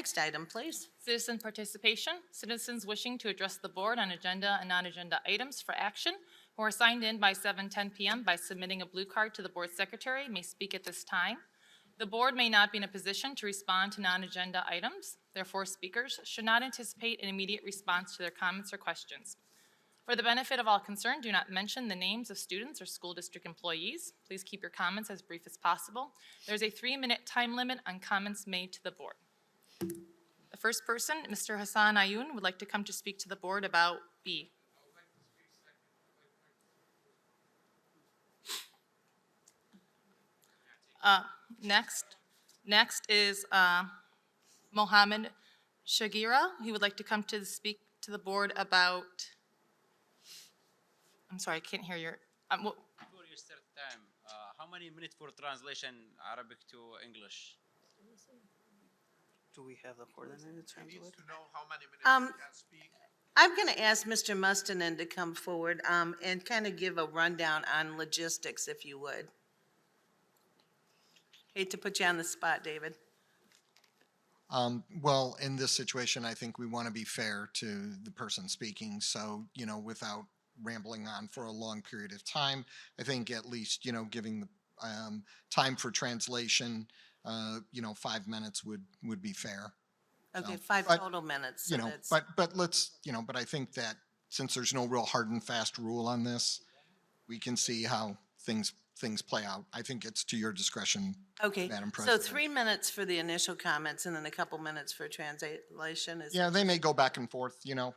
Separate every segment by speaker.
Speaker 1: Next item, please.
Speaker 2: Citizen participation. Citizens wishing to address the board on agenda and non-agenda items for action who are signed in by 7:10 p.m. by submitting a blue card to the board secretary may speak at this time. The board may not be in a position to respond to non-agenda items. Therefore, speakers should not anticipate an immediate response to their comments or questions. For the benefit of all concerned, do not mention the names of students or school district employees. Please keep your comments as brief as possible. There's a 3-minute time limit on comments made to the board. The first person, Mr. Hassan Ayoun, would like to come to speak to the board about B. Next is Mohammed Shagira. He would like to come to speak to the board about, I'm sorry, I can't hear your,
Speaker 3: Before you start time, how many minutes for translation Arabic to English?
Speaker 4: Do we have the coordinated translator?
Speaker 5: To know how many minutes you can speak.
Speaker 1: I'm going to ask Mr. Mustonen to come forward and kind of give a rundown on logistics, if you would. Hate to put you on the spot, David.
Speaker 6: Well, in this situation, I think we want to be fair to the person speaking. So, without rambling on for a long period of time, I think at least, giving the time for translation, 5 minutes would be fair.
Speaker 1: Okay,
Speaker 6: So,
Speaker 1: 5
Speaker 6: but,
Speaker 1: total minutes. So that's-
Speaker 6: but let's, but I think that since there's no real hard and fast rule on this, we can see how things play out. I think it's to your discretion,
Speaker 1: Okay,
Speaker 6: Madam
Speaker 1: so
Speaker 6: President.
Speaker 1: 3 minutes for the initial comments and then a couple minutes for translation. Is
Speaker 6: Yeah, they may go back and forth,
Speaker 1: Yeah,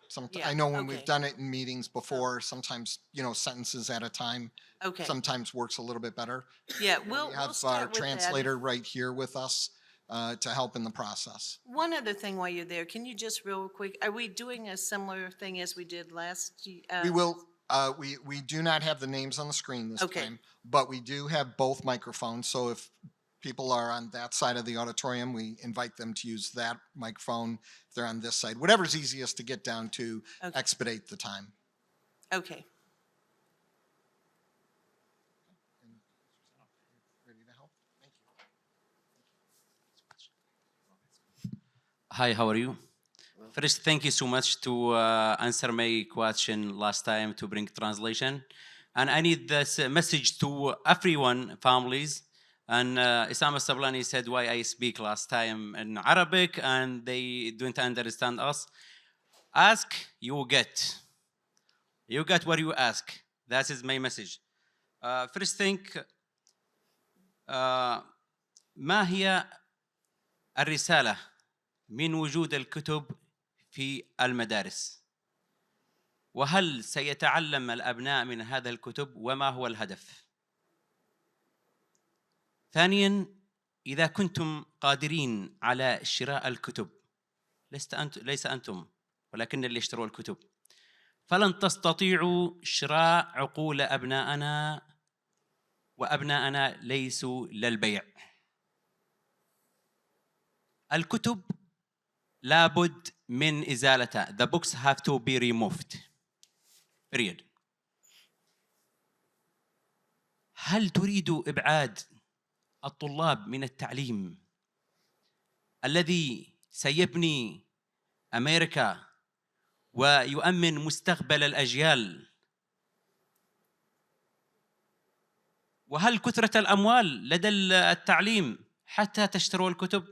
Speaker 6: I know when we've
Speaker 1: okay.
Speaker 6: done it in meetings before, sometimes, sentences at a time,
Speaker 1: Okay,
Speaker 6: sometimes works a little bit better.
Speaker 1: yeah,
Speaker 6: We
Speaker 1: we'll
Speaker 6: have
Speaker 1: start
Speaker 6: our
Speaker 1: with that.
Speaker 6: translator right here with us to help in the process.
Speaker 1: One other thing while you're there, can you just real quick, are we doing a similar thing as we did last?
Speaker 6: We will, we do not have the names on the screen this
Speaker 1: Okay.
Speaker 6: time, but we do have both microphones. So if people are on that side of the auditorium, we invite them to use that microphone. If they're on this side, whatever's easiest to get down to
Speaker 1: Okay.
Speaker 6: expedite the time.
Speaker 1: Okay,
Speaker 6: Ready to help? Thank you.
Speaker 3: Hi, how are you? First, thank you so much to answer my question last time to bring translation. And I need this message to everyone, families. And Isam Sablani said why I speak last time in Arabic and they don't understand us. Ask, you get. You get what you ask. That is my message. First thing, ما هي الرسالة من وجود الكتب في المدارس؟ وهل سيتعلم الأبناء من هذا الكتب وما هو الهدف؟ ثانياً، إذا كنتم قادرين على شراء الكتب، ليس أنتم ولكن اللي اشتروا الكتب، فلن تستطيعوا شراء عقول أبنائنا وأبنائنا ليسوا للبيع. الكتب لابد من إزالتها. The books have to be removed. Period. هل تريد إبعاد الطلاب من التعليم الذي سيبني أمريكا ويؤمن مستقبل الأجيال؟ وهل كثرة الأموال لدى التعليم حتى تشتروا الكتب؟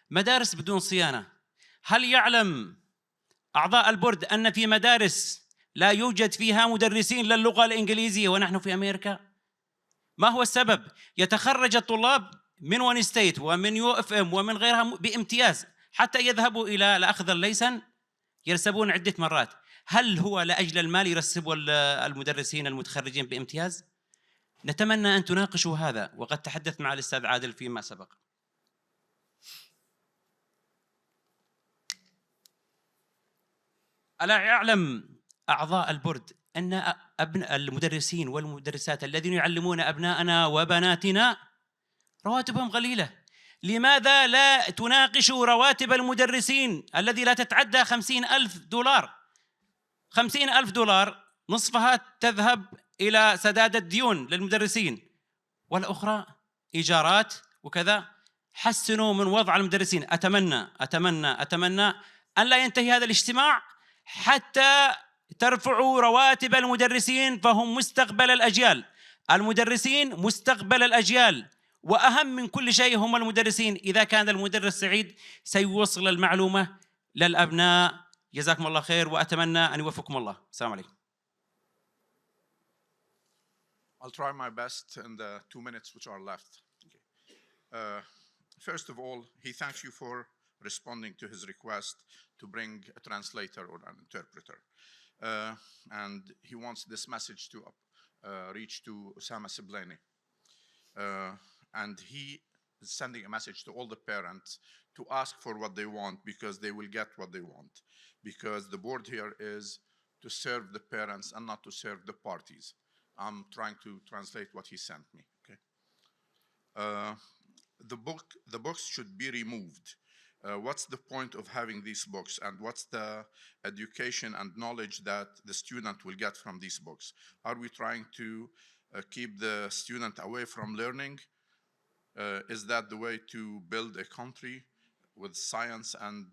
Speaker 3: مدارس بدون صيانة. هل يعلم أعضاء البورد أن في مدارس لا يوجد فيها مدرسين للغة الإنجليزية ونحن في أمريكا؟ ما هو السبب؟ يتخرج الطلاب من ون ستيت ومن يو اف ام ومن غيرها بامتياز حتى يذهبوا إلى أخذ الليسن يرسبون عدة مرات. هل هو لأجل المال يرسبوا المدرسين المتخرجين بامتياز؟ نتمنى أن تناقشوا هذا وقد تحدث مع الأستاذ عادل فيما سبق. ألا يعلم أعضاء البورد أن المدرسين والمدرسات الذين يعلمون أبناءنا وبناتنا رواتبهم قليلة؟ لماذا لا تناقشوا رواتب المدرسين الذي لا تتعدى $50,000؟ $50,000 نصفها تذهب إلى سداد الديون للمدرسين والأخرى إيجارات وكذا. حسنوا من وضع المدرسين. أتمنى أن لا ينتهي هذا الاجتماع حتى ترفعوا رواتب المدرسين، فهم مستقبل الأجيال. المدرسين مستقبل الأجيال، وأهم من كل شيء هم المدرسين. إذا كان المدرس سعيد سيوصل المعلومة للأبناء. جزاكم الله خير، وأتمنى أن يوفقكم الله. السلام عليكم.
Speaker 5: I'll try my best in the 2 minutes which are left. First of all, he thanks you for responding to his request to bring a translator or an interpreter. And he wants this message to reach to Osama Siblani. And he is sending a message to all the parents to ask for what they want, because they will get what they want. Because the board here is to serve the parents and not to serve the parties. I'm trying to translate what he sent me, okay? The books should be removed. What's the point of having these books, and what's the education and knowledge that the student will get from these books? Are we trying to keep the student away from learning? Is that the way to build a country with science and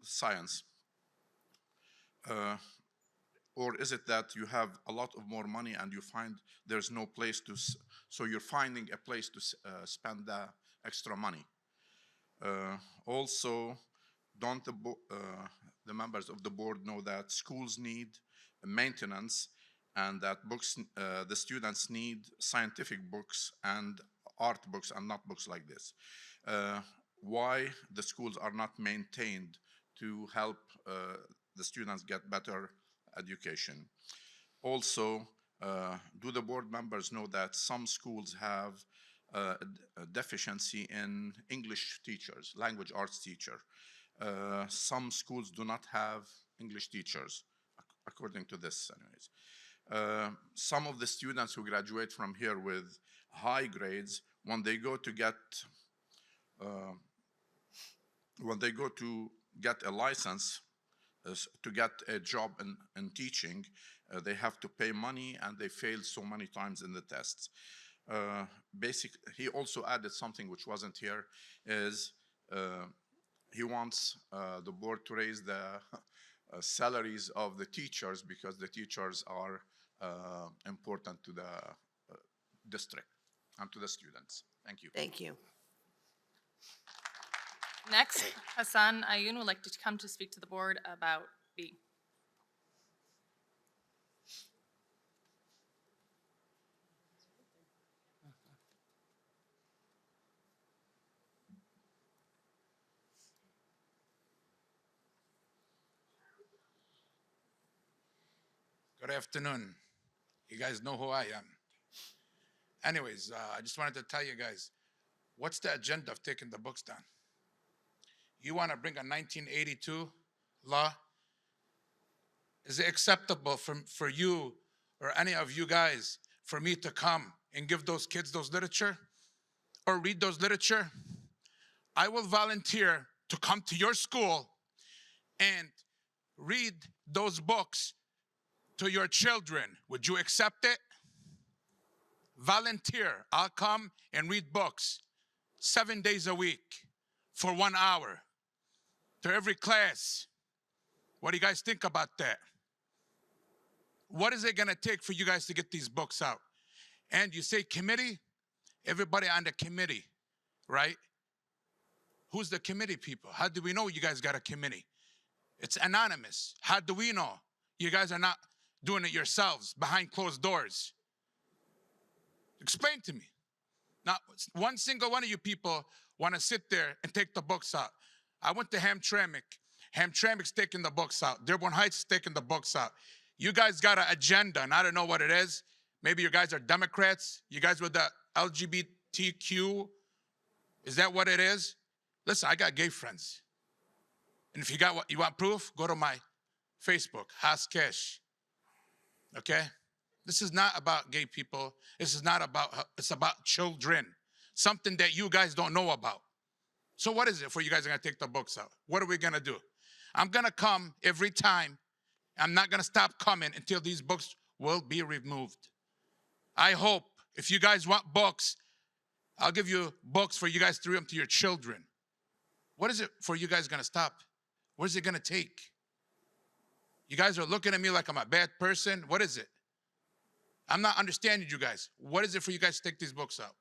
Speaker 5: science? Or is it that you have a lot of more money and you find there's no place to, so you're finding a place to spend the extra money? Also, don't the members of the board know that schools need maintenance, and that books, the students need scientific books and art books and not books like this? Why the schools are not maintained to help the students get better education? Also, do the board members know that some schools have a deficiency in English teachers, language arts teacher? Some schools do not have English teachers, according to this anyways. Some of the students who graduate from here with high grades, when they go to get a license, to get a job in teaching, they have to pay money, and they fail so many times in the tests. He also added something which wasn't here, is he wants the board to raise the salaries of the teachers, because the teachers are important to the district and to the students. Thank you.
Speaker 1: Thank you.
Speaker 2: Next, Hassan Ayoun would like to come to speak to the board about B.
Speaker 7: Good afternoon. You guys know who I am. Anyways, I just wanted to tell you guys, what's the agenda of taking the books down? You want to bring a 1982 law? Is it acceptable for you or any of you guys for me to come and give those kids those literature or read those literature? I will volunteer to come to your school and read those books to your children. Would you accept it? Volunteer. I'll come and read books 7 days a week for 1 hour to every class. What do you guys think about that? What is it going to take for you guys to get these books out? And you say committee? Everybody on the committee, right? Who's the committee people? How do we know you guys got a committee? It's anonymous. How do we know you guys are not doing it yourselves behind closed doors? Explain to me. Not one single one of you people want to sit there and take the books out. I went to Hamtramck. Hamtramck's taking the books out. Dearborn Heights is taking the books out. You guys got an agenda, and I don't know what it is. Maybe you guys are Democrats. You guys with the LGBTQ. Is that what it is? Listen, I got gay friends. And if you want proof, go to my Facebook, Haskesh. Okay? This is not about gay people. This is not about, it's about children. Something that you guys don't know about. So what is it for you guys are going to take the books out? What are we going to do? I'm going to come every time. I'm not going to stop coming until these books will be removed. I hope if you guys want books, I'll give you books for you guys to read them to your children. What is it for you guys gonna stop? What is it gonna take? You guys are looking at me like I'm a bad person. What is it? I'm not understanding you guys. What is it for you guys to take these books out?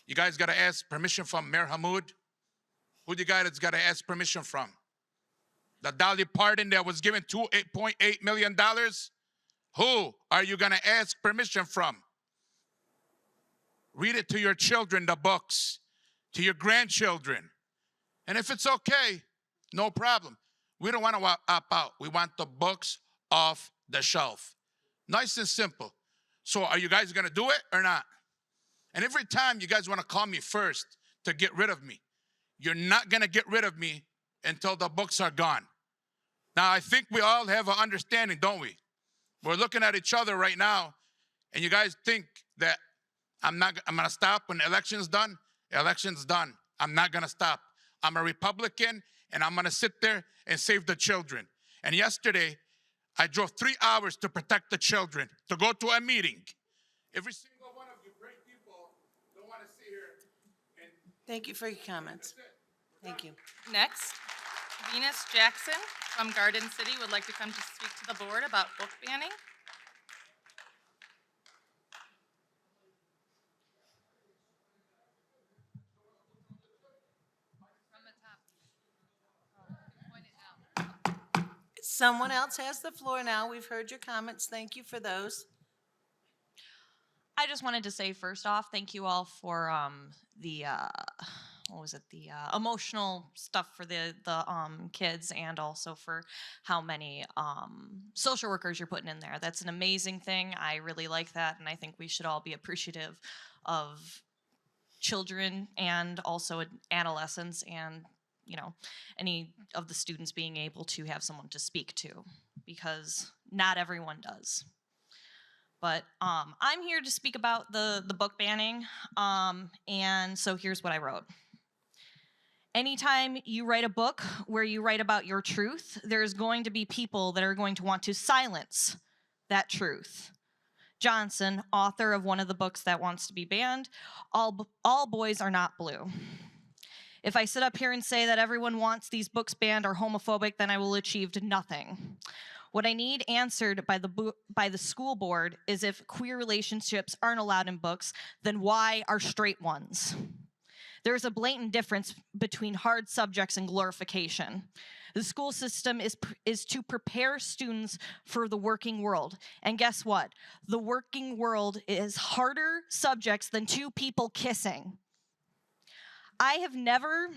Speaker 7: You guys gotta ask permission from Mayor Hamoud? Who do you guys gotta ask permission from? The Dolly Parton that was given $2.8 million? Who are you gonna ask permission from? Read it to your children, the books, to your grandchildren. And if it's okay, no problem. We don't want to opt out. We want the books off the shelf. Nice and simple. So are you guys going to do it or not? And every time you guys want to call me first to get rid of me, you're not going to get rid of me until the books are gone. Now, I think we all have an understanding, don't we? We're looking at each other right now, and you guys think that I'm going to stop when the election's done. The election's done. I'm not going to stop. I'm a Republican, and I'm going to sit there and save the children. And yesterday, I drove 3 hours to protect the children, to go to a meeting. Every single one of you great people don't want to sit here and...
Speaker 1: Thank you for your comments. Thank you.
Speaker 2: Next, Venus Jackson from Garden City would like to come to speak to the board about book banning.
Speaker 1: Someone else has the floor now. We've heard your comments. Thank you for those.
Speaker 8: I just wanted to say first off, thank you all for the emotional stuff for the kids, and also for how many social workers you're putting in there. That's an amazing thing. I really like that, and I think we should all be appreciative of children and also adolescents, and any of the students being able to have someone to speak to, because not everyone does. But I'm here to speak about the book banning, and so here's what I wrote. Anytime you write a book where you write about your truth, there's going to be people that are going to want to silence that truth. Johnson, author of one of the books that wants to be banned, All Boys Are Not Blue. If I sit up here and say that everyone wants these books banned or homophobic, then I will achieve nothing. What I need answered by the school board is, if queer relationships aren't allowed in books, then why are straight ones? There's a blatant difference between hard subjects and glorification. The school system is to prepare students for the working world. And guess what? The working world is harder subjects than two people kissing. I have never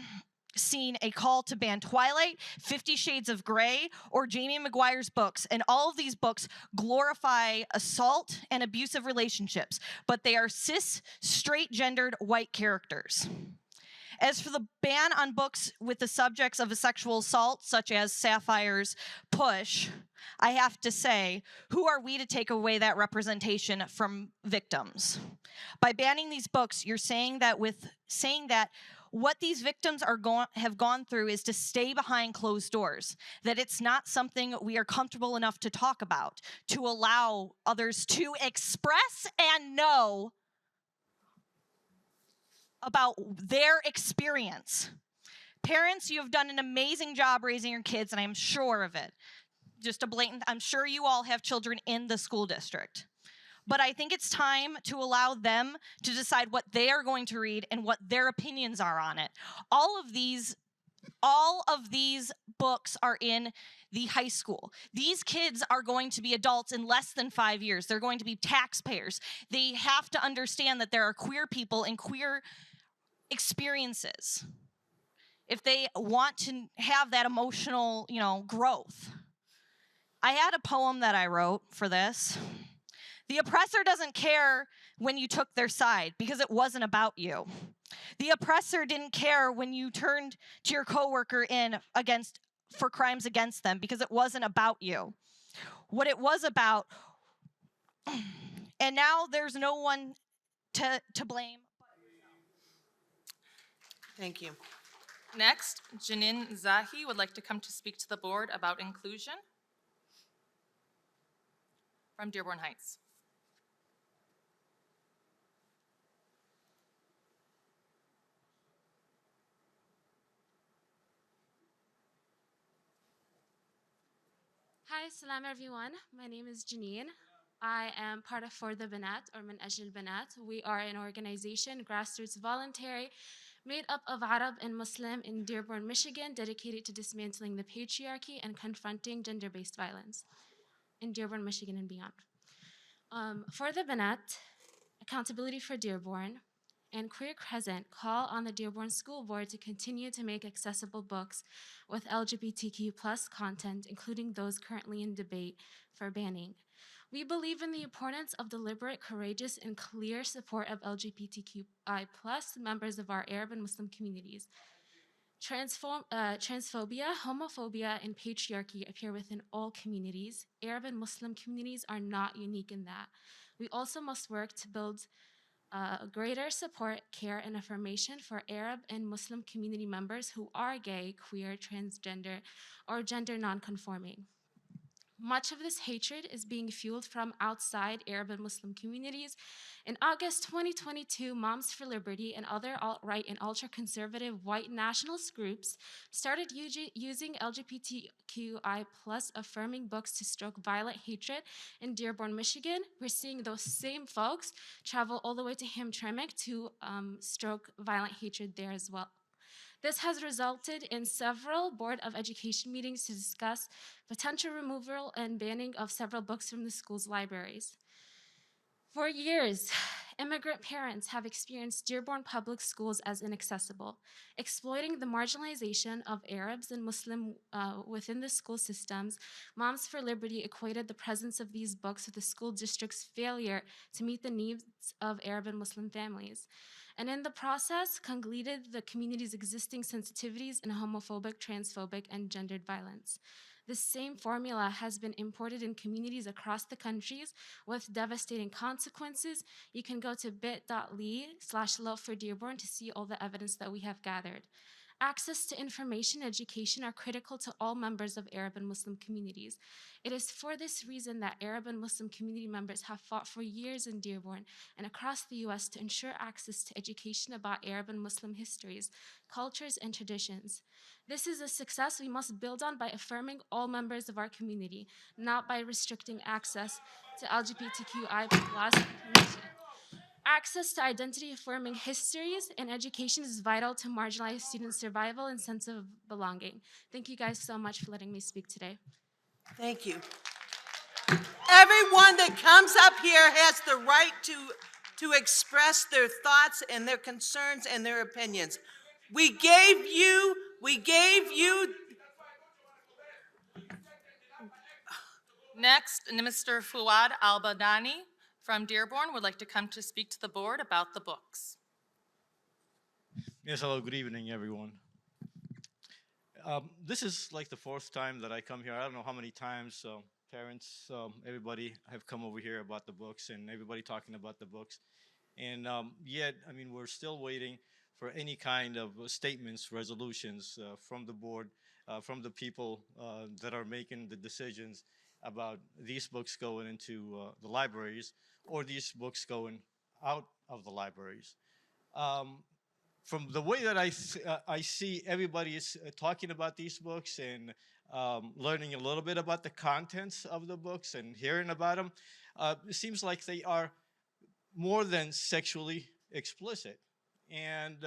Speaker 8: seen a call to ban Twilight, 50 Shades of Grey, or Jamie Maguire's books, and all of these books glorify assault and abusive relationships, but they are cis, straight-gendered white characters. As for the ban on books with the subjects of a sexual assault, such as Sapphire's Push, I have to say, who are we to take away that representation from victims? By banning these books, you're saying that what these victims have gone through is to stay behind closed doors, that it's not something we are comfortable enough to talk about, to allow others to express and know about their experience. Parents, you have done an amazing job raising your kids, and I'm sure of it. I'm sure you all have children in the school district. But I think it's time to allow them to decide what they are going to read and what their opinions are on it. All of these books are in the high school. These kids are going to be adults in less than 5 years. They're going to be taxpayers. They have to understand that there are queer people and queer experiences if they want to have that emotional, growth. I had a poem that I wrote for this. The oppressor doesn't care when you took their side because it wasn't about you. The oppressor didn't care when you turned to your coworker for crimes against them because it wasn't about you. What it was about, and now there's no one to blame.
Speaker 1: Thank you.
Speaker 2: Next, Janine Zahi would like to come to speak to the board about inclusion from Dearborn Heights.
Speaker 9: Hi, salam everyone. My name is Janine. I am part of For the Banat or Min Ajl Banat. We are an organization, grassroots voluntary, made up of Arab and Muslim in Dearborn, Michigan, dedicated to dismantling the patriarchy and confronting gender-based violence in Dearborn, Michigan and beyond. For the Banat, Accountability for Dearborn, and Queer Crescent call on the Dearborn School Board to continue to make accessible books with LGBTQ plus content, including those currently in debate for banning. We believe in the importance of deliberate, courageous, and clear support of LGBTQI plus members of our Arab and Muslim communities. Transphobia, homophobia, and patriarchy appear within all communities. Arab and Muslim communities are not unique in that. We also must work to build greater support, care, and affirmation for Arab and Muslim community members who are gay, queer, transgender, or gender nonconforming. Much of this hatred is being fueled from outside Arab and Muslim communities. In August 2022, Moms for Liberty and other alt-right and ultra-conservative white nationalist groups started using LGBTQI plus affirming books to stoke violent hatred in Dearborn, Michigan. We're seeing those same folks travel all the way to Hamtramck to stoke violent hatred there as well. This has resulted in several Board of Education meetings to discuss potential removal and banning of several books from the school's libraries. For years, immigrant parents have experienced Dearborn Public Schools as inaccessible, exploiting the marginalization of Arabs and Muslim within the school systems. Moms for Liberty equated the presence of these books with the school district's failure to meet the needs of Arab and Muslim families, and in the process, congleated the community's existing sensitivities in homophobic, transphobic, and gendered violence. This same formula has been imported in communities across the countries with devastating consequences. You can go to bit.ly/love for Dearborn to see all the evidence that we have gathered. Access to information and education are critical to all members of Arab and Muslim communities. It is for this reason that Arab and Muslim community members have fought for years in Dearborn and across the U.S. to ensure access to education about Arab and Muslim histories, cultures, and traditions. This is a success we must build on by affirming all members of our community, not by restricting access to LGBTQI+ community. Access to identity-affirming histories and education is vital to marginalized student survival and sense of belonging. Thank you guys so much for letting me speak today.
Speaker 1: Thank you. Everyone that comes up here has the right to express their thoughts and their concerns and their opinions. We gave you.
Speaker 2: Next, Mr. Fuad Al-Badani from Dearborn would like to come to speak to the board about the books.
Speaker 10: Yes, hello, good evening, everyone. This is like the fourth time that I come here. I don't know how many times parents, everybody have come over here about the books and everybody talking about the books. And yet, I mean, we're still waiting for any kind of statements, resolutions from the board, from the people that are making the decisions about these books going into the libraries or these books going out of the libraries. From the way that I see everybody is talking about these books and learning a little bit about the contents of the books and hearing about them, it seems like they are more than sexually explicit. And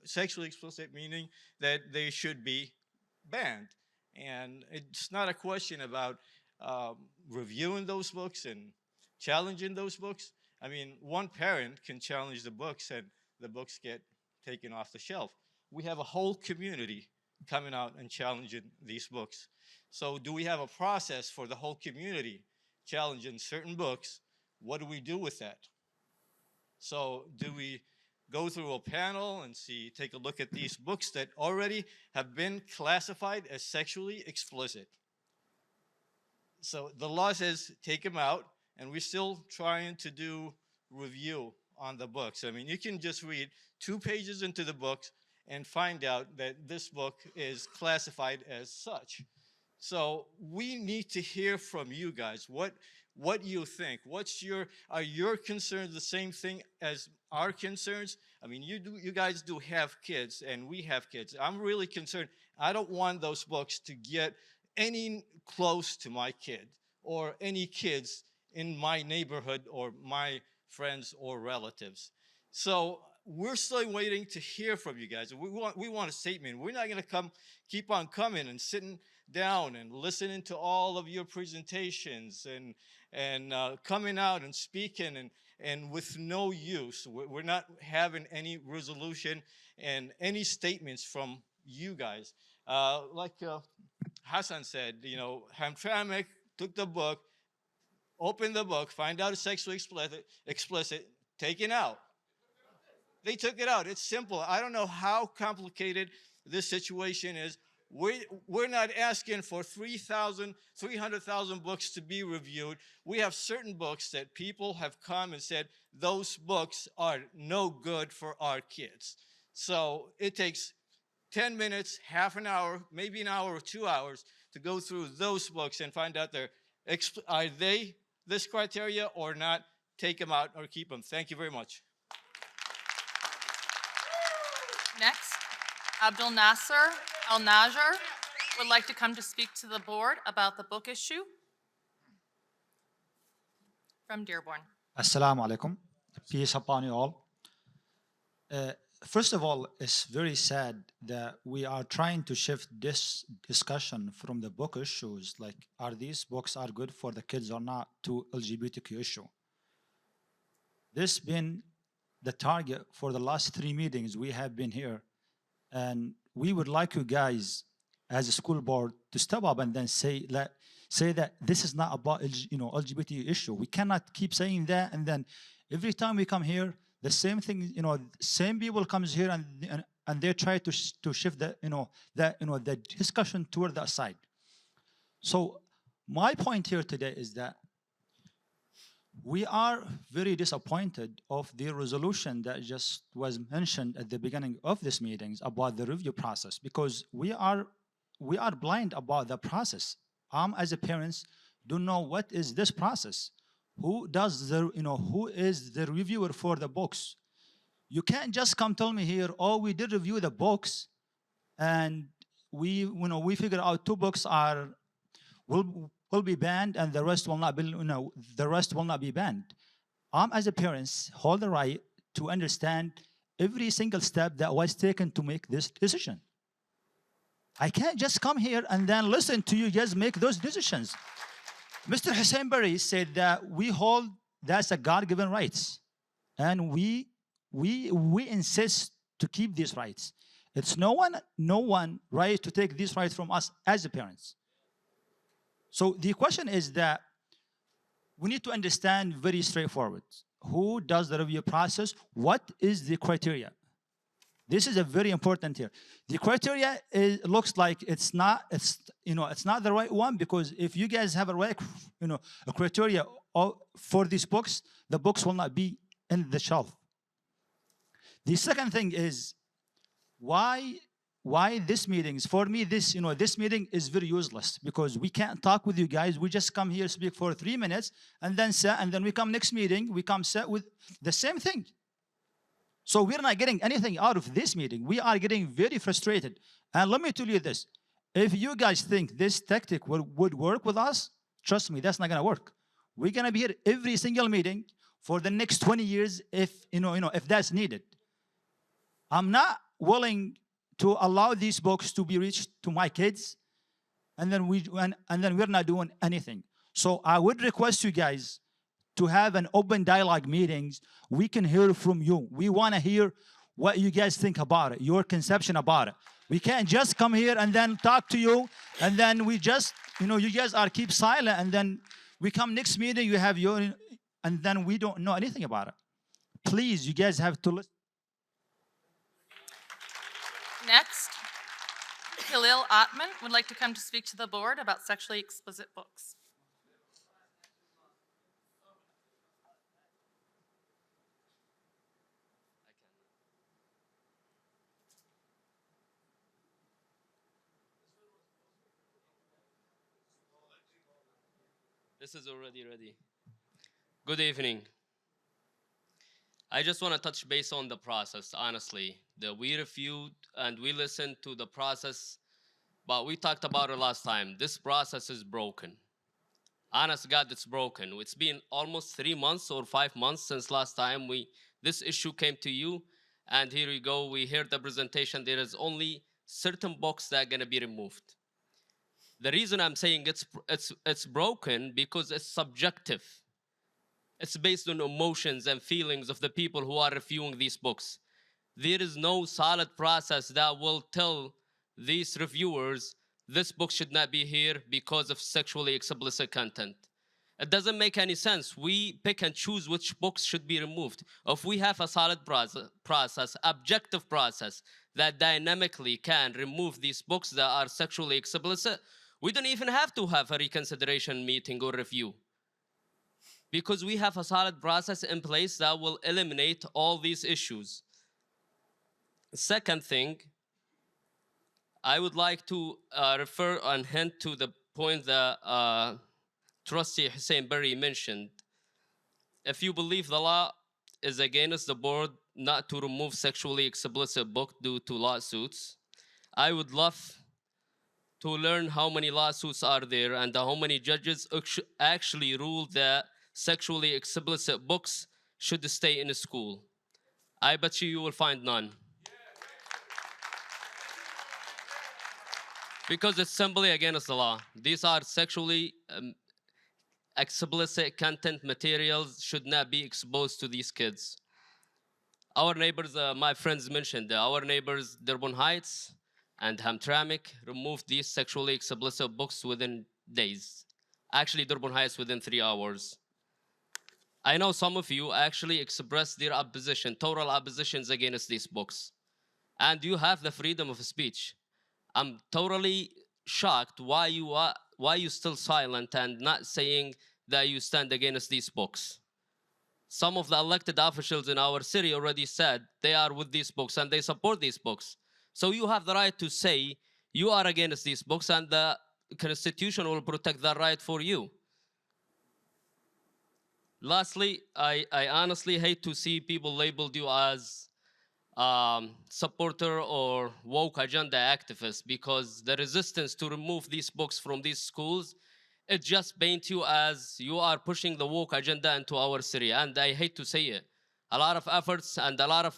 Speaker 10: sexually explicit meaning that they should be banned. And it's not a question about reviewing those books and challenging those books. I mean, one parent can challenge the books and the books get taken off the shelf. We have a whole community coming out and challenging these books. So do we have a process for the whole community challenging certain books? What do we do with that? So do we go through a panel and take a look at these books that already have been classified as sexually explicit? So the law says take them out, and we're still trying to do review on the books. I mean, you can just read 2 pages into the books and find out that this book is classified as such. So we need to hear from you guys. What you think? Are your concerns the same thing as our concerns? I mean, you guys do have kids, and we have kids. I'm really concerned. I don't want those books to get any close to my kid or any kids in my neighborhood or my friends or relatives. So we're still waiting to hear from you guys. We want a statement. We're not going to keep on coming and sitting down and listening to all of your presentations and coming out and speaking and with no use. We're not having any resolution and any statements from you guys. Like Hassan said, Hamtramck took the book, opened the book, find out it's sexually explicit, taken out. They took it out. It's simple. I don't know how complicated this situation is. We're not asking for 300,000 books to be reviewed. We have certain books that people have come and said, those books are no good for our kids. So it takes 10 minutes, half an hour, maybe an hour or 2 hours to go through those books and find out are they this criteria or not, take them out or keep them. Thank you very much.
Speaker 2: Next, Abdul Nasser Al Najar would like to come to speak to the board about the book issue from Dearborn.
Speaker 11: Assalamu alaikum. Peace upon you all. First of all, it's very sad that we are trying to shift this discussion from the book issues, like are these books are good for the kids or not, to LGBTQ issue. This been the target for the last 3 meetings we have been here, and we would like you guys as a school board to step up and then say that this is not about LGBT issue. We cannot keep saying that, and then every time we come here, the same thing, same people comes here and they try to shift the discussion toward that side. So my point here today is that we are very disappointed of the resolution that just was mentioned at the beginning of this meetings about the review process, because we are blind about the process. As a parents don't know what is this process. Who does who is the reviewer for the books? You can't just come tell me here, oh, we did review the books and we figure out 2 books will be banned and the rest will not be banned. As a parents hold the right to understand every single step that was taken to make this decision. I can't just come here and then listen to you guys make those decisions. Mr. Hussein Bari said that we hold that's a God-given rights, and we insist to keep these rights. It's no one right to take these rights from us as the parents. So the question is that we need to understand very straightforward. Who does the review process? What is the criteria? This is a very important here. The criteria looks like it's not the right one, because if you guys have a right a criteria for these books, the books will not be in the shelf. The second thing is why this meetings, for me this meeting is very useless, because we can't talk with you guys. We just come here, speak for 3 minutes and then sit, and then we come next meeting, we come sit with the same thing. So we're not getting anything out of this meeting. We are getting very frustrated. And let me tell you this, if you guys think this tactic would work with us, trust me, that's not gonna work. We're gonna be here every single meeting for the next 20 years if if that's needed. I'm not willing to allow these books to be reached to my kids, and then we're not doing anything. So I would request you guys to have an open dialogue meetings. We can hear from you. We want to hear what you guys think about it, your conception about it. We can't just come here and then talk to you, and then we just, you guys are keep silent, and then we come next meeting, you have your, and then we don't know anything about it. Please, you guys have to listen.
Speaker 2: Next, Khalil Ottman would like to come to speak to the board about sexually explicit books.
Speaker 12: This is already ready. Good evening. I just want to touch base on the process, honestly. We reviewed and we listened to the process but we talked about it last time. This process is broken. Honest to God, it's broken. It's been almost 3 months or 5 months since last time this issue came to you, and here we go. We heard the presentation. There is only certain books that are gonna be removed. The reason I'm saying it's broken because it's subjective. It's based on emotions and feelings of the people who are reviewing these books. There is no solid process that will tell these reviewers this book should not be here because of sexually explicit content. It doesn't make any sense. We pick and choose which books should be removed. If we have a solid process, objective process that dynamically can remove these books that are sexually explicit, we don't even have to have a reconsideration meeting or review, because we have a solid process in place that will eliminate all these issues. Second thing, I would like to refer and hint to the point that Trustee Hussein Berry mentioned. If you believe the law is against the board not to remove sexually explicit book due to lawsuits, I would love to learn how many lawsuits are there and how many judges actually rule that sexually explicit books should stay in school. I bet you will find none. Because it's simply against the law. These are sexually explicit content materials should not be exposed to these kids. Our neighbors, my friends mentioned, our neighbors, Dearborn Heights and Hamtramck, removed these sexually explicit books within days. Actually, Dearborn Heights within 3 hours. I know some of you actually expressed their opposition, total oppositions against these books. And you have the freedom of speech. I'm totally shocked why you still silent and not saying that you stand against these books. Some of the elected officials in our city already said they are with these books and they support these books. So you have the right to say you are against these books, and the Constitution will protect that right for you. Lastly, I honestly hate to see people labeled you as supporter or woke agenda activist, because the resistance to remove these books from these schools, it just paints you as you are pushing the woke agenda into our city. And I hate to say it. A lot of efforts and a lot of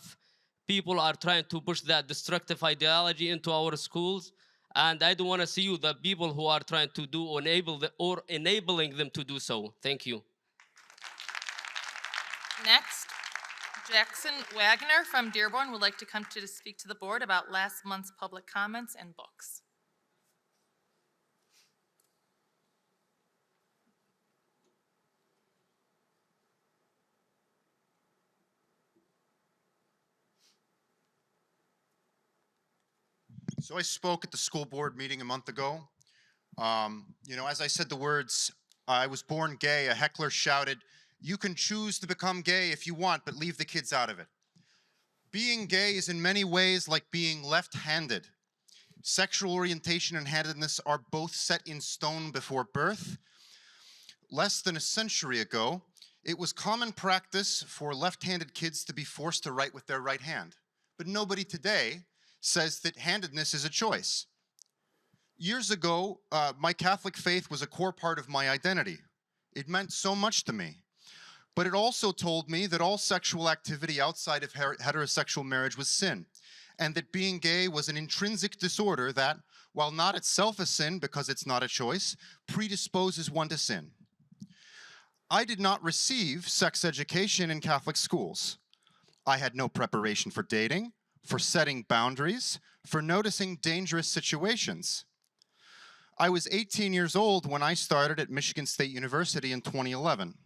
Speaker 12: people are trying to push that destructive ideology into our schools. And I don't want to see you the people who are trying to do or enabling them to do so. Thank you.
Speaker 2: Next, Jackson Wagner from Dearborn would like to come to speak to the board about last month's public comments and books.
Speaker 13: So I spoke at the school board meeting a month ago. As I said the words, "I was born gay," a heckler shouted, "You can choose to become gay if you want, but leave the kids out of it." Being gay is in many ways like being left-handed. Sexual orientation and handedness are both set in stone before birth. Less than a century ago, it was common practice for left-handed kids to be forced to write with their right hand. But nobody today says that handedness is a choice. Years ago, my Catholic faith was a core part of my identity. It meant so much to me. But it also told me that all sexual activity outside of heterosexual marriage was sin, and that being gay was an intrinsic disorder that, while not itself a sin because it's not a choice, predisposes one to sin. I did not receive sex education in Catholic schools. I had no preparation for dating, for setting boundaries, for noticing dangerous situations. I was 18 years old when I started at Michigan State University in 2011.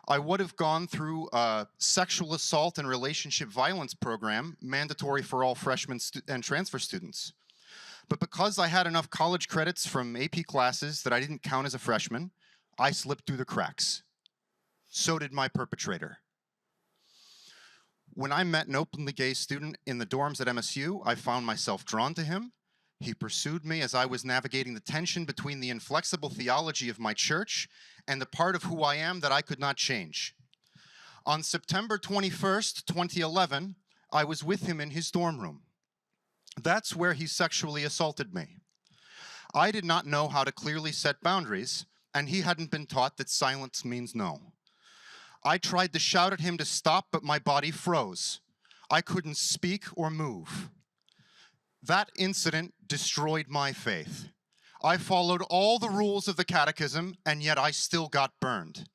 Speaker 13: I would have gone through a sexual assault and relationship violence program mandatory for all freshmen and transfer students. But because I had enough college credits from AP classes that I didn't count as a freshman, I slipped through the cracks. So did my perpetrator. When I met an openly gay student in the dorms at MSU, I found myself drawn to him. He pursued me as I was navigating the tension between the inflexible theology of my church and the part of who I am that I could not change. On September 21st, 2011, I was with him in his dorm room. That's where he sexually assaulted me. I did not know how to clearly set boundaries, and he hadn't been taught that silence means no. I tried to shout at him to stop, but my body froze. I couldn't speak or move. That incident destroyed my faith. I followed all the rules of the catechism, and yet I still got burned.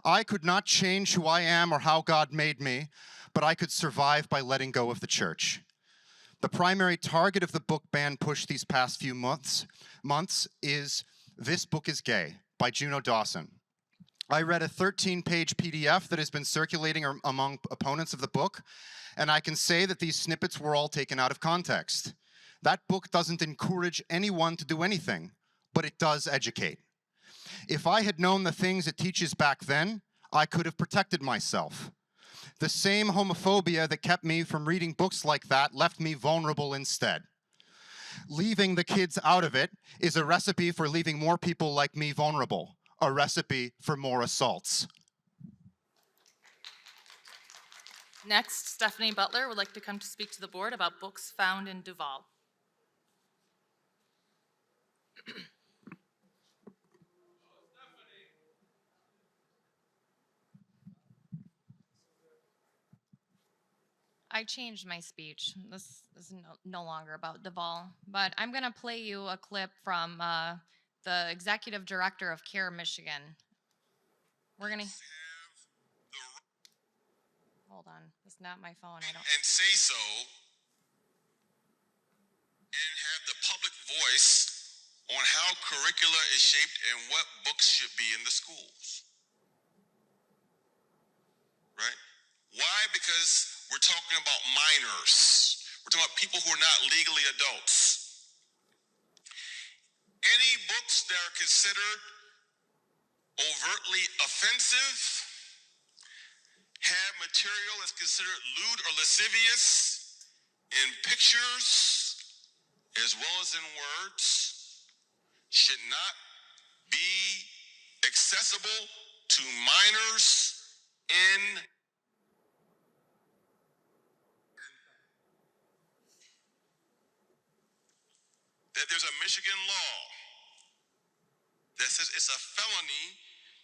Speaker 13: I could not change who I am or how God made me, but I could survive by letting go of the church. The primary target of the book ban push these past few months is This Book is Gay by Juno Dawson. I read a 13-page PDF that has been circulating among opponents of the book, and I can say that these snippets were all taken out of context. That book doesn't encourage anyone to do anything, but it does educate. If I had known the things it teaches back then, I could have protected myself. The same homophobia that kept me from reading books like that left me vulnerable instead. Leaving the kids out of it is a recipe for leaving more people like me vulnerable, a recipe for more assaults.
Speaker 2: Next, Stephanie Butler would like to come to speak to the board about books found in Duval.
Speaker 8: I changed my speech. This is no longer about Duval, but I'm going to play you a clip from the executive director of CARE Michigan. We're going to... Hold on. It's not my phone. I don't...
Speaker 14: And say so and have the public voice on how curricula is shaped and what books should be in the schools. Right? Why? Because we're talking about minors. We're talking about people who are not legally adults. Any books that are considered overtly offensive, have material that's considered lewd or lascivious in pictures as well as in words, should not be accessible to minors in that there's a Michigan law that says it's a felony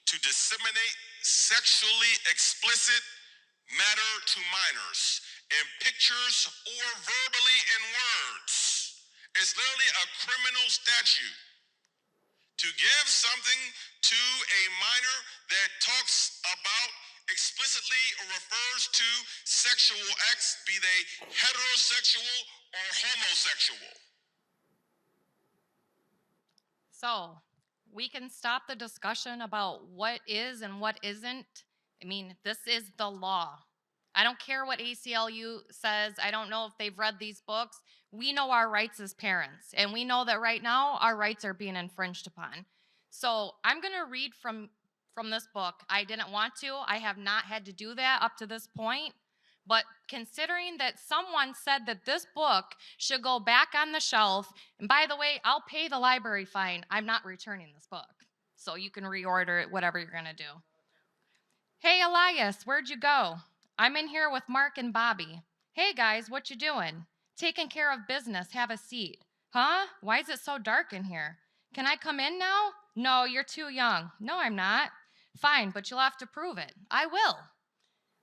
Speaker 14: to disseminate sexually explicit matter to minors in pictures or verbally in words. It's literally a criminal statute. To give something to a minor that talks about explicitly or refers to sexual acts, be they heterosexual or homosexual.
Speaker 8: So, we can stop the discussion about what is and what isn't. I mean, this is the law. I don't care what ACLU says. I don't know if they've read these books. We know our rights as parents, and we know that right now our rights are being infringed upon. So I'm going to read from this book. I didn't want to. I have not had to do that up to this point. But considering that someone said that this book should go back on the shelf, and by the way, I'll pay the library fine. I'm not returning this book. So you can reorder it, whatever you're going to do. Hey, Elias, where'd you go? I'm in here with Mark and Bobby. Hey, guys, what you doing? Taking care of business. Have a seat. Huh? Why is it so dark in here? Can I come in now? No, you're too young. No, I'm not. Fine, but you'll have to prove it. I will.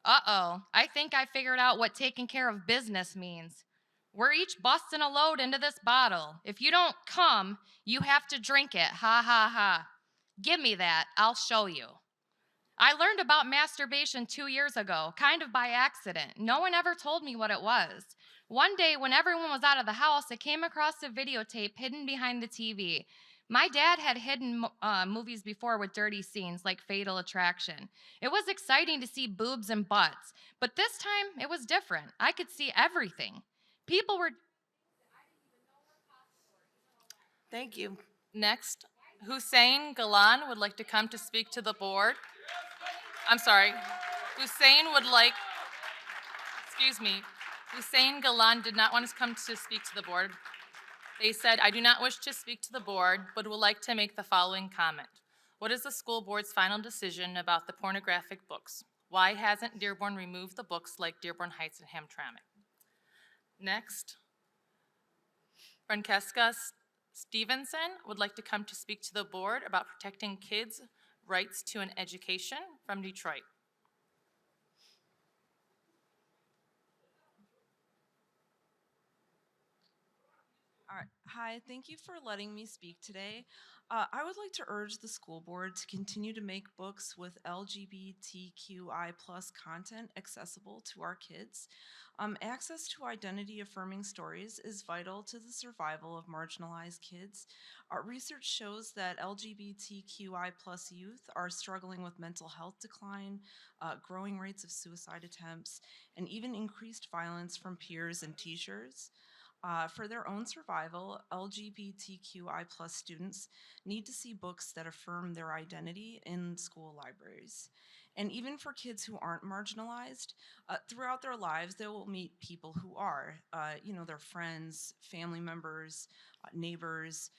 Speaker 8: Uh-oh, I think I figured out what taking care of business means. We're each busting a load into this bottle. If you don't come, you have to drink it. Ha, ha, ha. Give me that. I'll show you. I learned about masturbation 2 years ago, kind of by accident. No one ever told me what it was. One day, when everyone was out of the house, I came across a videotape hidden behind the TV. My dad had hidden movies before with dirty scenes like Fatal Attraction. It was exciting to see boobs and butts, but this time it was different. I could see everything. People were...
Speaker 1: Thank you.
Speaker 2: Next, Hussein Galan would like to come to speak to the board. I'm sorry. Hussein Galan did not want to come to speak to the board. They said, I do not wish to speak to the board, but would like to make the following comment. What is the school board's final decision about the pornographic books? Why hasn't Dearborn removed the books like Dearborn Heights and Hamtramck? Next, Francesca Stevenson would like to come to speak to the board about protecting kids' rights to an education from Detroit.
Speaker 15: All right. Hi, thank you for letting me speak today. I would like to urge the school board to continue to make books with LGBTQI plus content accessible to our kids. Access to identity affirming stories is vital to the survival of marginalized kids. Research shows that LGBTQI plus youth are struggling with mental health decline, growing rates of suicide attempts, and even increased violence from peers and teachers. For their own survival, LGBTQI plus students need to see books that affirm their identity in school libraries. And even for kids who aren't marginalized, throughout their lives, they will meet people who are, their friends, family members, neighbors,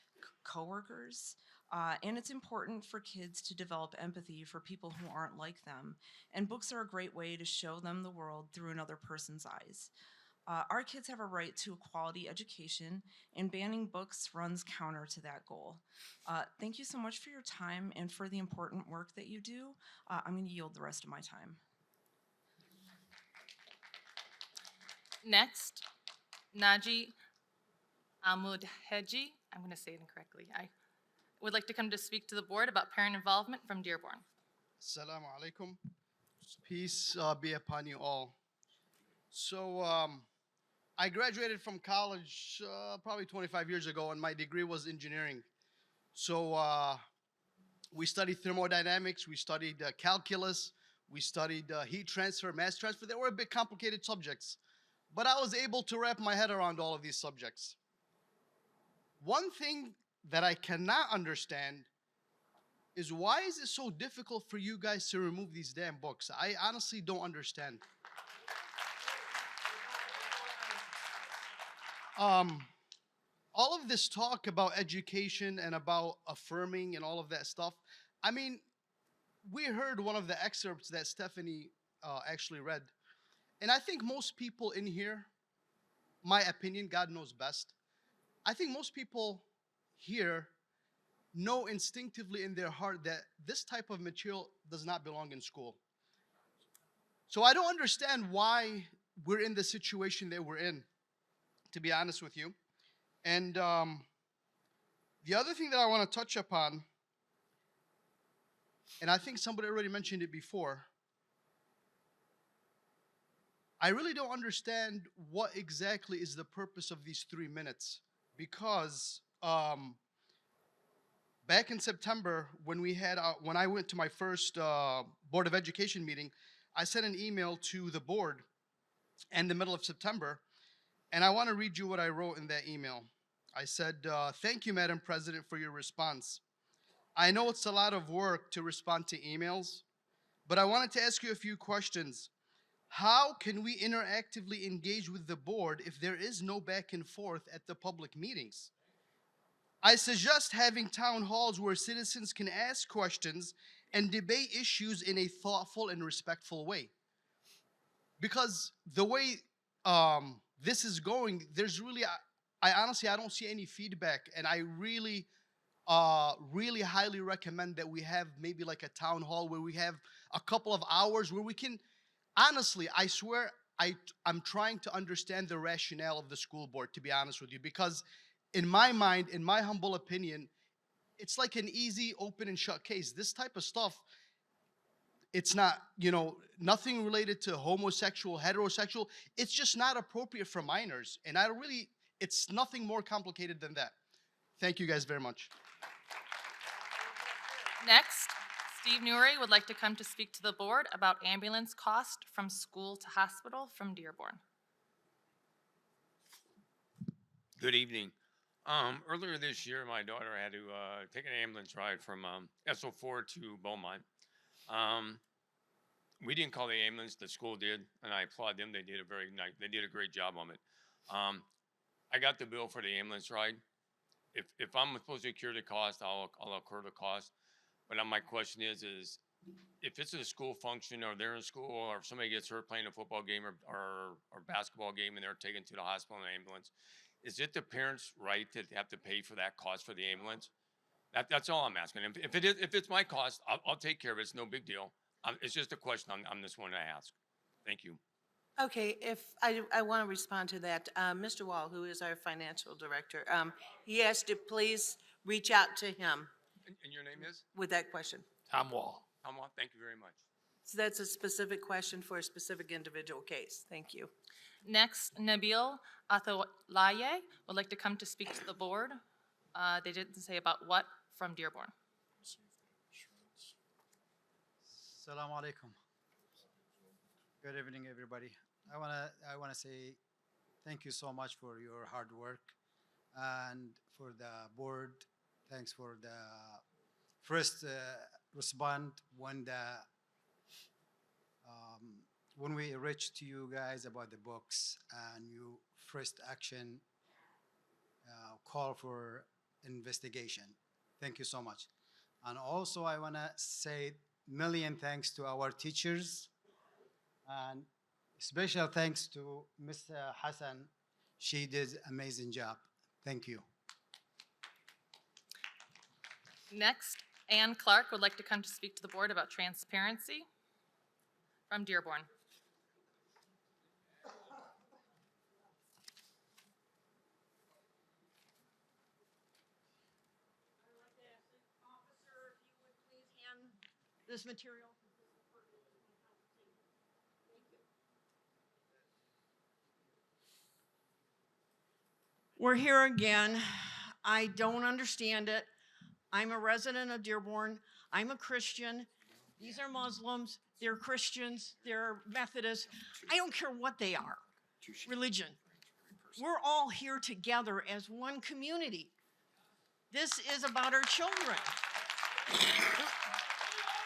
Speaker 15: coworkers. And it's important for kids to develop empathy for people who aren't like them. And books are a great way to show them the world through another person's eyes. Our kids have a right to a quality education, and banning books runs counter to that goal. Thank you so much for your time and for the important work that you do. I'm going to yield the rest of my time.
Speaker 2: Next, Naji Amudheji, I'm going to say it incorrectly. I would like to come to speak to the board about parent involvement from Dearborn.
Speaker 16: Assalamu alaikum. Peace be upon you all. So, I graduated from college probably 25 years ago, and my degree was engineering. So, we studied thermodynamics, we studied calculus, we studied heat transfer, mass transfer. They were a bit complicated subjects, but I was able to wrap my head around all of these subjects. One thing that I cannot understand is why is it so difficult for you guys to remove these damn books? I honestly don't understand. All of this talk about education and about affirming and all of that stuff, I mean, we heard one of the excerpts that Stephanie actually read. And I think most people in here, my opinion, God knows best, I think most people here know instinctively in their heart that this type of material does not belong in school. So I don't understand why we're in the situation that we're in, to be honest with you. And the other thing that I want to touch upon, and I think somebody already mentioned it before, I really don't understand what exactly is the purpose of these 3 minutes, because back in September, when I went to my first Board of Education meeting, I sent an email to the board in the middle of September, and I want to read you what I wrote in that email. I said, thank you, Madam President, for your response. I know it's a lot of work to respond to emails, but I wanted to ask you a few questions. How can we interactively engage with the board if there is no back and forth at the public meetings? I suggest having town halls where citizens can ask questions and debate issues in a thoughtful and respectful way. Because the way this is going, there's really, I honestly don't see any feedback, and I really highly recommend that we have maybe like a town hall where we have a couple of hours where we can, honestly, I swear, I'm trying to understand the rationale of the school board, to be honest with you, because in my mind, in my humble opinion, it's like an easy open and shut case. This type of stuff, it's not, nothing related to homosexual, heterosexual. It's just not appropriate for minors. And it's nothing more complicated than that. Thank you guys very much.
Speaker 2: Next, Steve Newry would like to come to speak to the board about ambulance cost from school to hospital from Dearborn.
Speaker 17: Good evening. Earlier this year, my daughter had to take an ambulance ride from SO4 to Beaumont. We didn't call the ambulance; the school did, and I applaud them. They did a great job on it. I got the bill for the ambulance ride. If I'm supposed to incur the cost, I'll incur the cost. But my question is if it's a school function or they're in school or if somebody gets hurt playing a football game or basketball game and they're taken to the hospital in an ambulance, is it the parents' right to have to pay for that cost for the ambulance? That's all I'm asking. If it's my cost, I'll take care of it. It's no big deal. It's just a question I'm just wanting to ask. Thank you.
Speaker 1: Okay, if I want to respond to that, Mr. Wall, who is our financial director, he asked to please reach out to him
Speaker 17: And your name is?
Speaker 1: with that question.
Speaker 17: Tom Wall. Tom Wall, thank you very much.
Speaker 1: So that's a specific question for a specific individual case. Thank you.
Speaker 2: Next, Nabil Atholaye would like to come to speak to the board. They didn't say about what from Dearborn.
Speaker 18: Assalamu alaikum. Good evening, everybody. I wanna say thank you so much for your hard work, and for the board. Thanks for the first respond when we reached to you guys about the books, and you first action call for investigation. Thank you so much. And also I wanna say million thanks to our teachers, and special thanks to Ms. Hassan. She did amazing job. Thank you.
Speaker 2: Next, Ann Clark would like to come to speak to the board about transparency from Dearborn.
Speaker 19: This material. We're here again. I don't understand it. I'm a resident of Dearborn. I'm a Christian. These are Muslims. They're Christians. They're Methodists. I don't care what they are. Religion. We're all here together as one community. This is about our children.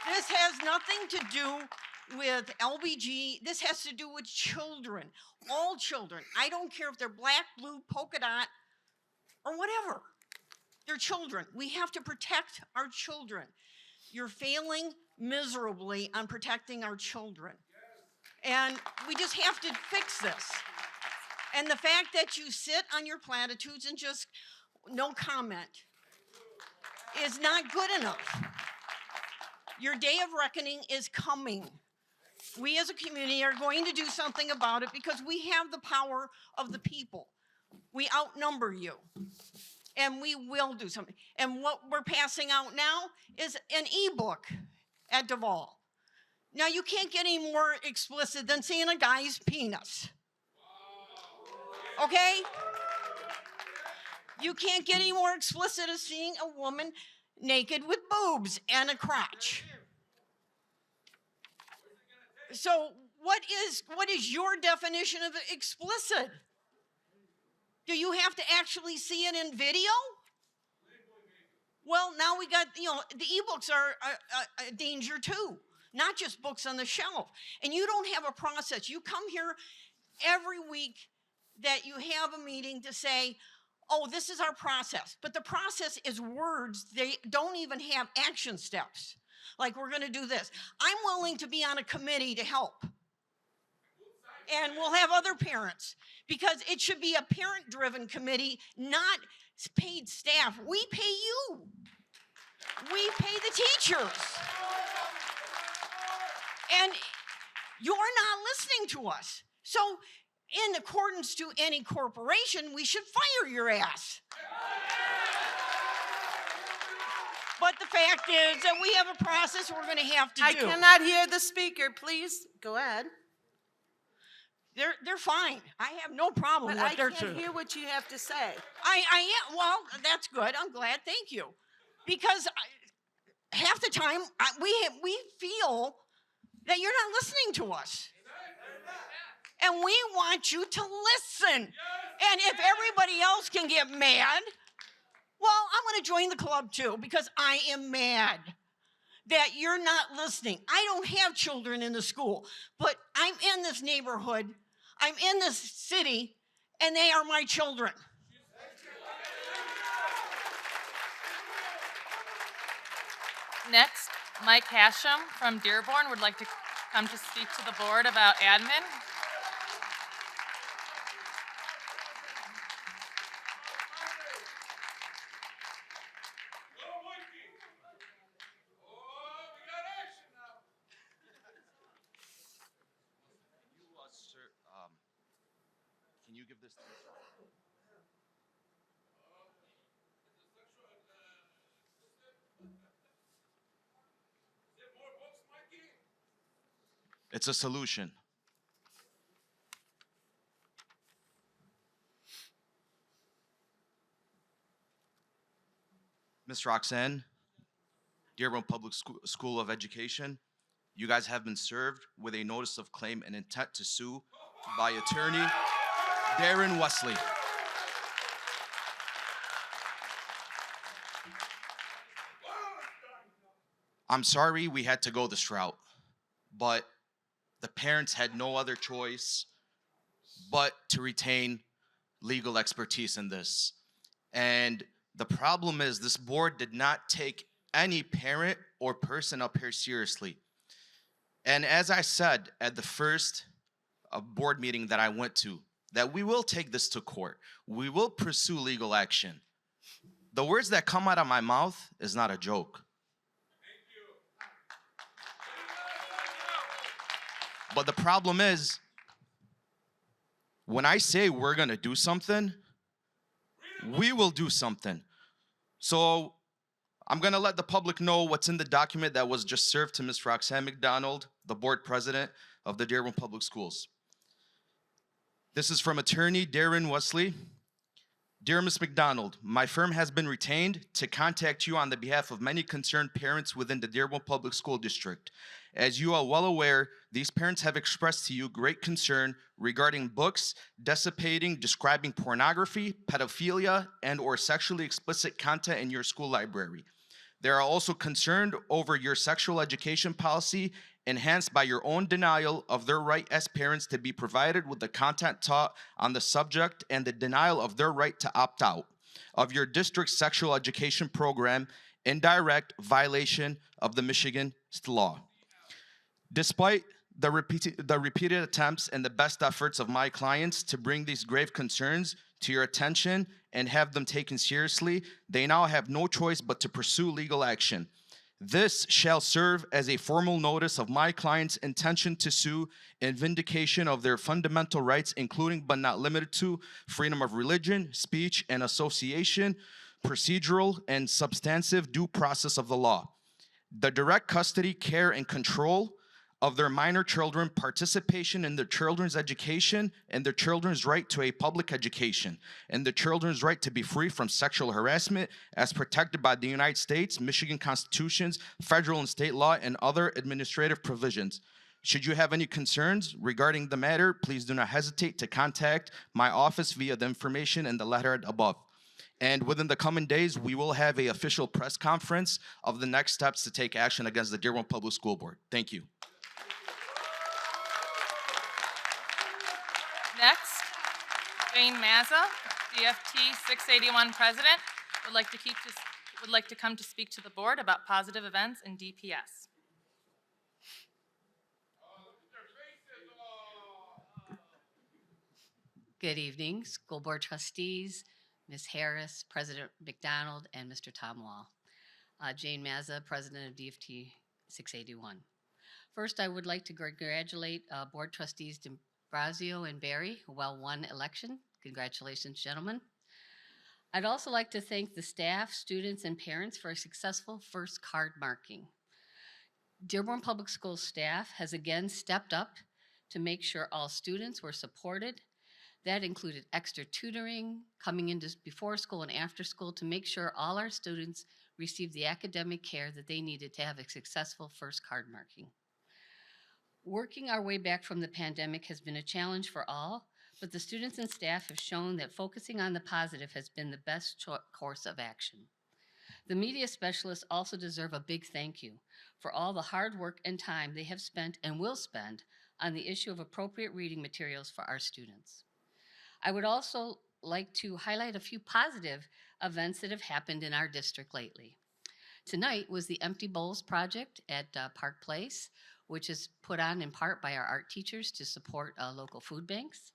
Speaker 19: This has nothing to do with LBG. This has to do with children, all children. I don't care if they're black, blue, polka dot, or whatever. They're children. We have to protect our children. You're failing miserably on protecting our children. And we just have to fix this. And the fact that you sit on your platitudes and just no comment is not good enough. Your day of reckoning is coming. We as a community are going to do something about it because we have the power of the people. We outnumber you. And we will do something. And what we're passing out now is an ebook at Duval. Now you can't get any more explicit than seeing a guy's penis. Okay? You can't get any more explicit as seeing a woman naked with boobs and a crotch. So what is your definition of explicit? Do you have to actually see it in video? Well, now we got, the ebooks are a danger too, not just books on the shelf. And you don't have a process. You come here every week that you have a meeting to say, oh, this is our process. But the process is words. They don't even have action steps. Like, we're going to do this. I'm willing to be on a committee to help. And we'll have other parents, because it should be a parent-driven committee, not paid staff. We pay you. We pay the teachers. And you're not listening to us. So in accordance to any corporation, we should fire your ass. But the fact is that we have a process we're going to have to do.
Speaker 1: I cannot hear the speaker. Please go ahead.
Speaker 19: They're fine. I have no problem
Speaker 1: But
Speaker 19: with
Speaker 1: I
Speaker 19: their
Speaker 1: can't hear what you have to say.
Speaker 19: Well, that's good. I'm glad. Thank you. Because half the time we feel that you're not listening to us. And we want you to listen. And if everybody else can get mad, well, I'm going to join the club too, because I am mad that you're not listening. I don't have children in the school, but I'm in this neighborhood, I'm in this city, and they are my children.
Speaker 2: Next, Mike Hashem from Dearborn would like to come to speak to the board about admin.
Speaker 20: you give this to Mr. It's a solution. Ms. Roxanne, Dearborn Public School of Education, you guys have been served with a notice of claim and intent to sue by attorney Darren Wesley. I'm sorry we had to go this route, but the parents had no other choice but to retain legal expertise in this. And the problem is this board did not take any parent or person up here seriously. And as I said at the first board meeting that I went to, that we will take this to court. We will pursue legal action. The words that come out of my mouth is not a joke. But the problem is, when I say we're gonna do something, we will do something. So I'm gonna let the public know what's in the document that was just served to Ms. Roxanne McDonald, the board president of the Dearborn Public Schools. This is from attorney Darren Wesley. Dear Ms. McDonald, my firm has been retained to contact you on the behalf of many concerned parents within the Dearborn Public School District. As you are well aware, these parents have expressed to you great concern regarding books dissipating, describing pornography, pedophilia, and/or sexually explicit content in your school library. They are also concerned over your sexual education policy, enhanced by your own denial of their right as parents to be provided with the content taught on the subject and the denial of their right to opt out of your district's sexual education program in direct violation of the Michigan law. Despite the repeated attempts and the best efforts of my clients to bring these grave concerns to your attention and have them taken seriously, they now have no choice but to pursue legal action. This shall serve as a formal notice of my client's intention to sue in vindication of their fundamental rights, including but not limited to freedom of religion, speech, and association, procedural and substantive due process of the law, the direct custody, care, and control of their minor children, participation in their children's education, and their children's right to a public education, and the children's right to be free from sexual harassment as protected by the United States, Michigan constitutions, federal and state law, and other administrative provisions. Should you have any concerns regarding the matter, please do not hesitate to contact my office via the information in the letter above. And within the coming days, we will have an official press conference of the next steps to take action against the Dearborn Public School Board. Thank you.
Speaker 2: Next, Jane Mazza, DFT 681 president, would like to come to speak to the board about positive events in DPS.
Speaker 21: Good evening, school board trustees, Ms. Harris, President McDonald, and Mr. Tom Wall. Jane Mazza, president of DFT 681. First, I would like to congratulate board trustees D'Ambrosio and Barry, who well won election. Congratulations, gentlemen. I'd also like to thank the staff, students, and parents for a successful first card marking. Dearborn Public Schools staff has again stepped up to make sure all students were supported. That included extra tutoring, coming into before school and after school to make sure all our students received the academic care that they needed to have a successful first card marking. Working our way back from the pandemic has been a challenge for all, but the students and staff have shown that focusing on the positive has been the best course of action. The media specialists also deserve a big thank you for all the hard work and time they have spent and will spend on the issue of appropriate reading materials for our students. I would also like to highlight a few positive events that have happened in our district lately. Tonight was the Empty Bowls project at Park Place, which is put on in part by our art teachers to support local food banks.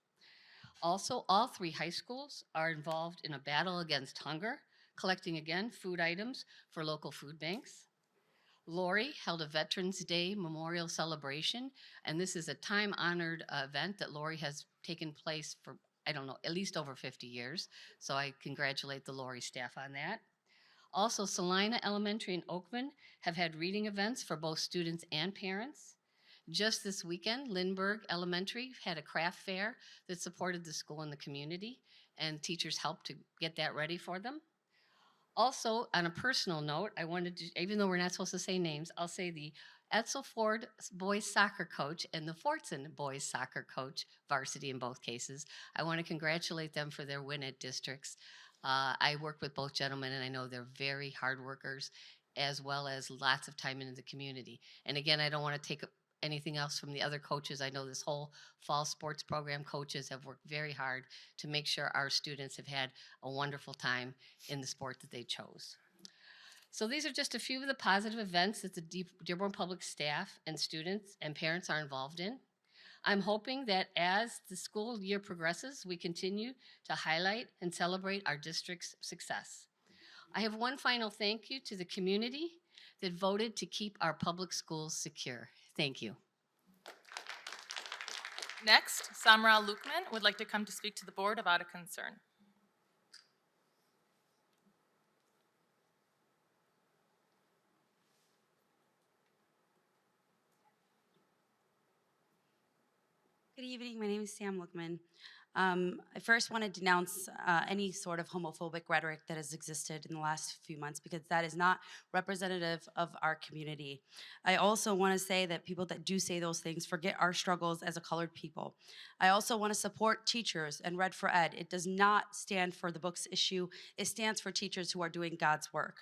Speaker 21: Also, all 3 high schools are involved in a battle against hunger, collecting again food items for local food banks. Lori held a Veterans Day memorial celebration, and this is a time-honored event that Lori has taken place for I don't know, at least over 50 years. So I congratulate the Lori staff on that. Also, Salina Elementary and Oakman have had reading events for both students and parents. Just this weekend, Lindbergh Elementary had a craft fair that supported the school and the community, and teachers helped to get that ready for them. Also, on a personal note, I wanted to, even though we're not supposed to say names, I'll say the Etzel Ford boys soccer coach and the Fortson boys soccer coach, varsity in both cases. I want to congratulate them for their win at districts. I work with both gentlemen, and I know they're very hard workers, as well as lots of time in the community. And again, I don't want to take anything else from the other coaches. I know this whole fall sports program coaches have worked very hard to make sure our students have had a wonderful time in the sport that they chose. So these are just a few of the positive events that the Dearborn Public staff and students and parents are involved in. I'm hoping that as the school year progresses, we continue to highlight and celebrate our district's success. I have one final thank you to the community that voted to keep our public schools secure. Thank you.
Speaker 2: Next, Samra Lukman would like to come to speak to the board about a concern.
Speaker 4: Good evening. My name is Sam Lookman. I first want to denounce any sort of homophobic rhetoric that has existed in the last few months because that is not representative of our community. I also want to say that people that do say those things forget our struggles as a colored people. I also want to support teachers and Red for Ed. It does not stand for the books issue. It stands for teachers who are doing God's work.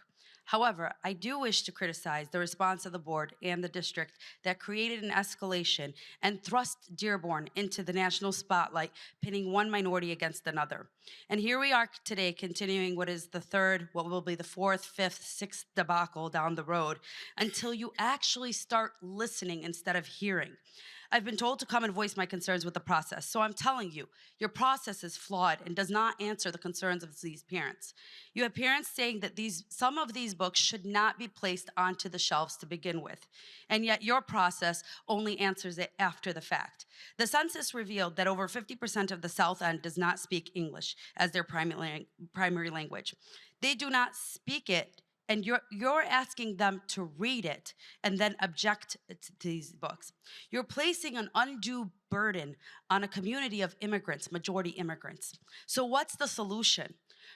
Speaker 4: However, I do wish to criticize the response of the board and the district that created an escalation and thrust Dearborn into the national spotlight, pitting one minority against another. And here we are today continuing what is the third, what will be the fourth, fifth, sixth debacle down the road until you actually start listening instead of hearing. I've been told to come and voice my concerns with the process. So I'm telling you, your process is flawed and does not answer the concerns of these parents. You have parents saying that some of these books should not be placed onto the shelves to begin with. And yet your process only answers it after the fact. The census revealed that over 50% of the South End does not speak English as their primary language. They do not speak it, and you're asking them to read it and then object to these books. You're placing an undue burden on a community of immigrants, majority immigrants. So what's the solution?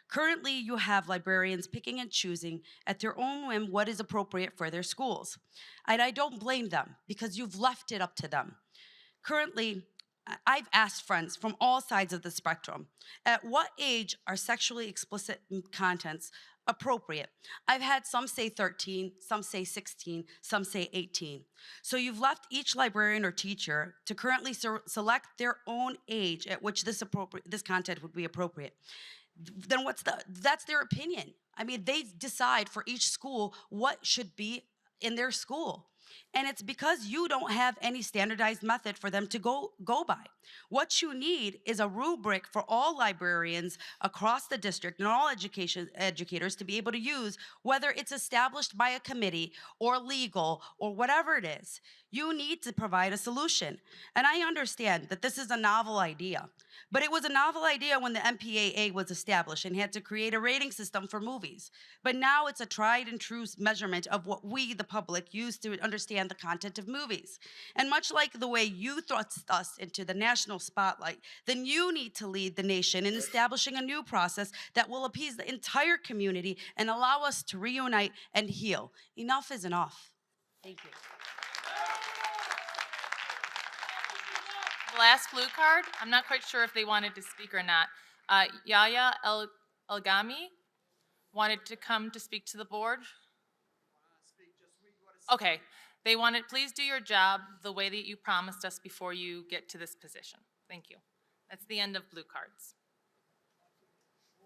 Speaker 4: Currently, you have librarians picking and choosing at their own whim what is appropriate for their schools. And I don't blame them because you've left it up to them. Currently, I've asked friends from all sides of the spectrum, at what age are sexually explicit contents appropriate? I've had some say 13, some say 16, some say 18. So you've left each librarian or teacher to currently select their own age at which this content would be appropriate. Then that's their opinion. I mean, they decide for each school what should be in their school. And it's because you don't have any standardized method for them to go by. What you need is a rubric for all librarians across the district and all educators to be able to use, whether it's established by a committee or legal or whatever it is. You need to provide a solution. And I understand that this is a novel idea, but it was a novel idea when the MPAA was established and had to create a rating system for movies. But now it's a tried and true measurement of what we, the public, use to understand the content of movies. And much like the way you thrust us into the national spotlight, then you need to lead the nation in establishing a new process that will appease the entire community and allow us to reunite and heal. Enough is enough. Thank you.
Speaker 2: The last blue card, I'm not quite sure if they wanted to speak or not. Yaya El-Gami wanted to come to speak to the board. Okay, they wanted, please do your job the way that you promised us before you get to this position. Thank you. That's the end of blue cards.